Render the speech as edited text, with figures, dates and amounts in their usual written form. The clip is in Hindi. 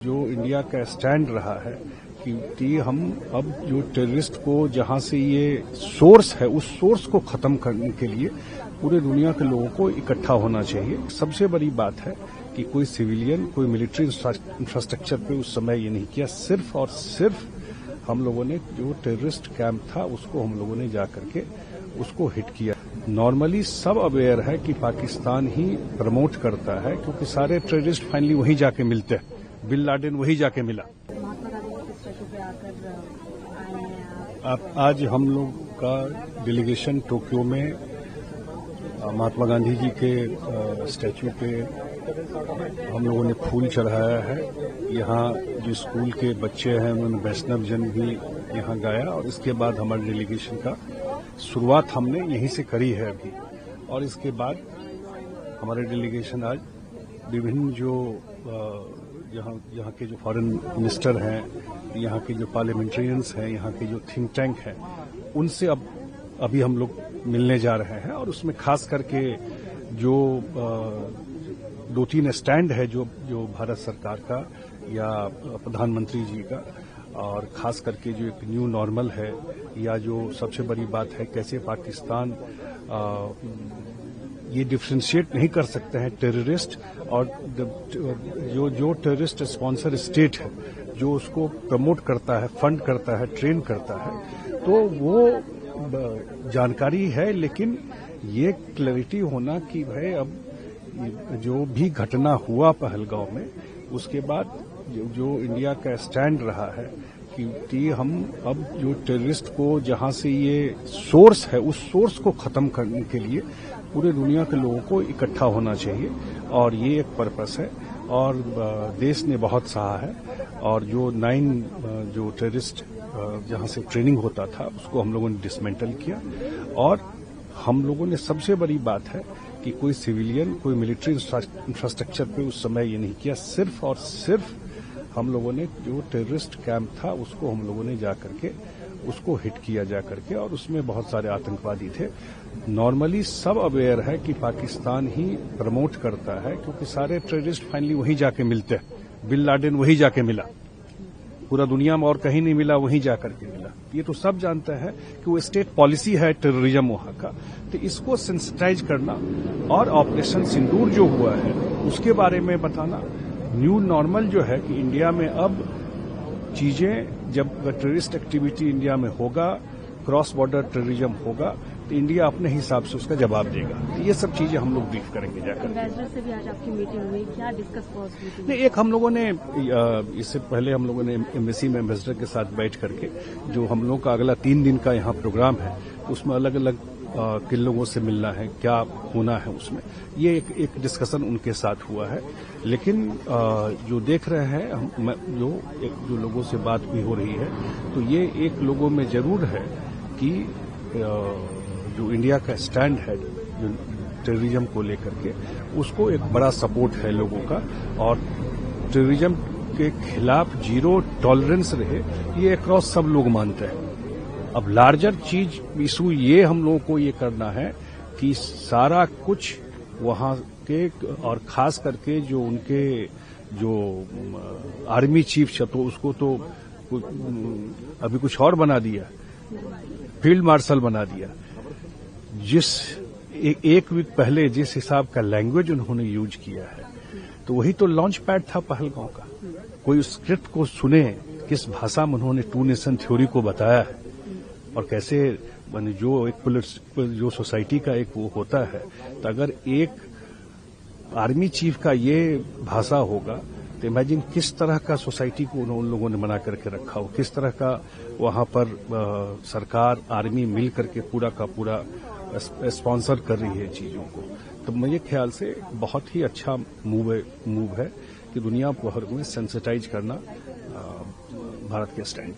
जो इंडिया का स्टैंड रहा है कि हम अब जो टेररिस्ट को जहां से ये सोर्स है उस सोर्स को खत्म करने के लिए पूरे दुनिया के लोगों को इकट्ठा होना चाहिए। सबसे बड़ी बात है कि कोई सिविलियन कोई मिलिट्री इंफ्रास्ट्रक्चर पे उस समय ये नहीं किया, सिर्फ और सिर्फ हम लोगों ने जो टेररिस्ट कैंप था उसको हम लोगों ने जाकर के उसको हिट किया। नॉर्मली सब अवेयर है कि पाकिस्तान ही प्रमोट करता है क्योंकि सारे टेररिस्ट फाइनली वहीं जाके मिलते हैं। बिन लादेन वहीं जाके मिला। आज हम लोग का डेलीगेशन टोक्यो में महात्मा गांधी जी के स्टैच्यू पे हम लोगों ने फूल चढ़ाया है। यहाँ जो स्कूल के बच्चे हैं उन्होंने वैष्णव जन भी यहाँ गाया और इसके बाद हमारे डेलीगेशन का शुरुआत हमने यहीं से करी है अभी। और इसके बाद हमारे डेलीगेशन आज विभिन्न जो यहाँ के जो फॉरेन मिनिस्टर हैं, यहाँ के जो पार्लियामेंट्रियंस हैं, यहाँ के जो थिंक टैंक हैं, उनसे अभी हम लोग मिलने जा रहे हैं। और उसमें खास करके जो 2-3 स्टैंड है जो भारत सरकार का या प्रधानमंत्री जी का, और खास करके जो एक न्यू नॉर्मल है या जो सबसे बड़ी बात है कैसे पाकिस्तान ये डिफ्रेंशिएट नहीं कर सकते हैं टेररिस्ट और जो टेररिस्ट स्पॉन्सर स्टेट है जो उसको प्रमोट करता है, फंड करता है, ट्रेन करता है, तो वो जानकारी है। लेकिन ये क्लैरिटी होना कि भाई अब जो भी घटना हुआ पहलगांव में उसके बाद जो इंडिया का स्टैंड रहा है कि हम अब जो टेररिस्ट को जहां से ये सोर्स है उस सोर्स को खत्म करने के लिए पूरे दुनिया के लोगों को इकट्ठा होना चाहिए। और ये एक पर्पस है और देश ने बहुत सहा है। और जो 9 जो टेररिस्ट जहां से ट्रेनिंग होता था उसको हम लोगों ने डिसमेंटल किया। और हम लोगों ने सबसे बड़ी बात है कि कोई सिविलियन कोई मिलिट्री इंफ्रास्ट्रक्चर पे उस समय ये नहीं किया, सिर्फ और सिर्फ हम लोगों ने जो टेररिस्ट कैंप था उसको हम लोगों ने जाकर के उसको हिट किया जाकर के, और उसमें बहुत सारे आतंकवादी थे। नॉर्मली सब अवेयर है कि पाकिस्तान ही प्रमोट करता है क्योंकि सारे टेररिस्ट फाइनली वहीं जाके मिलते हैं। बिन लादेन वहीं जाके मिला, पूरा दुनिया में और कहीं नहीं मिला, वहीं जाकर के मिला। ये तो सब जानते हैं कि वो स्टेट पॉलिसी है टेररिज्म वहां का। तो इसको सेंसिटाइज करना और ऑपरेशन सिंदूर जो हुआ है उसके बारे में बताना, न्यू नॉर्मल जो है कि इंडिया में अब चीजें जब टेररिस्ट एक्टिविटी इंडिया में होगा, क्रॉस बॉर्डर टेररिज्म होगा, तो इंडिया अपने हिसाब से उसका जवाब देगा। तो ये सब चीजें हम लोग ब्रीफ करेंगे जाकर। एम्बेसडर से भी आज आपकी मीटिंग हुई, क्या डिस्कस हुआ उस मीटिंग में? एक हम लोगों ने इससे पहले हम लोगों ने एम्बेसी में एम्बेसडर के साथ बैठ करके जो हम लोगों का अगला 3 दिन का यहाँ प्रोग्राम है उसमें अलग अलग किन लोगों से मिलना है, क्या होना है, उसमें ये एक डिस्कशन उनके साथ हुआ है। लेकिन जो देख रहे हैं जो लोगों से बात भी हो रही है तो ये एक लोगों में जरूर है कि जो इंडिया का स्टैंड है जो टेररिज्म को लेकर के उसको एक बड़ा सपोर्ट है लोगों का, और टेररिज्म के खिलाफ जीरो टॉलरेंस रहे ये अक्रॉस सब लोग मानते हैं। अब लार्जर चीज इशू ये हम लोगों को ये करना है कि सारा कुछ वहां के, और खास करके जो उनके जो आर्मी चीफ तो उसको तो अभी कुछ और बना दिया, फील्ड मार्शल बना दिया। एक वीक पहले जिस हिसाब का लैंग्वेज उन्होंने यूज किया है तो वही तो लॉन्च पैड था पहलगांव का। कोई स्क्रिप्ट को सुने, किस भाषा में उन्होंने 2 नेशन थ्योरी को बताया है और कैसे जो एक जो सोसाइटी का एक वो होता है, तो अगर एक आर्मी चीफ का ये भाषा होगा तो इमेजिन किस तरह का सोसाइटी को उन लोगों ने बना करके रखा हो, किस तरह का वहां पर सरकार आर्मी मिल करके पूरा का पूरा स्पॉन्सर कर रही है चीजों को। तो मेरे ख्याल से बहुत ही अच्छा मूव है कि दुनिया भर में सेंसिटाइज करना भारत के स्टैंड।